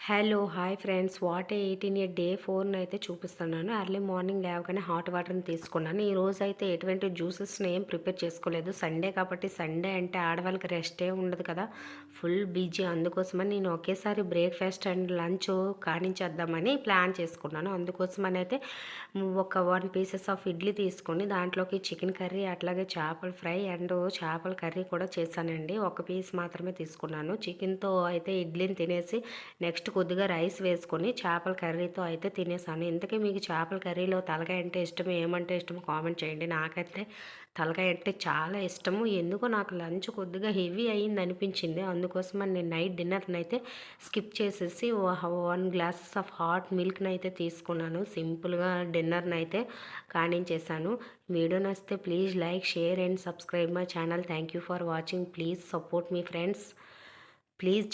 Hello! Hi friends. What a eat in a day 4 అయితే చూపిస్తున్నాను. Early morning లేవగానే hot వాటర్‌ని తీసుకున్నాను. ఈరోజైతే ఎటువంటి జ్యూసెస్‌ని ఏం ప్రిపేర్ చేసుకోలేదు. సండే కాబట్టి సండే అంటే ఆడవాళ్ళకి రెస్టే ఉండదు కదా! Full busy. అందుకోసమని నేను ఒకేసారి బ్రేక్‌ఫాస్ట్ అండ్ లంచ్ కానించేద్దామని ప్లాన్ చేసుకున్నాను. అందుకోసమనైతే ఒక 1 పీసెస్ ఆఫ్ ఇడ్లీ తీసుకొని దాంట్లోకి చికెన్ కర్రీ అట్లాగే చేపల ఫ్రై అండ్ చేపల కర్రీ కూడా చేశానండి. ఒక పీస్ మాత్రమే తీసుకున్నాను. చికెన్‌తో అయితే ఇడ్లీని తినేసి నెక్స్ట్ కొద్దిగా రైస్ వేసుకొని చేపల కర్రీతో అయితే తినేసాను. ఇంతకీ మీకు చేపల కర్రీలో తలకాయ అంటే ఇష్టమో, ఏమంటే ఇష్టమో కామెంట్ చేయండి. నాకైతే తలకాయ అంటే చాలా ఇష్టము. ఎందుకో నాకు లంచ్ కొద్దిగా హెవీ అయింది అనిపించింది. అందుకోసమని నేను నైట్ డిన్నర్‌నైతే స్కిప్ చేసేసి 1 గ్లాసెస్ ఆఫ్ హాట్ మిల్క్‌నైతే తీసుకున్నాను. సింపుల్‌గా డిన్నర్‌నైతే కానించేశాను. వీడియో నచ్చితే please like, share and subscribe my channel. Thank you for watching. Please support me friends. Please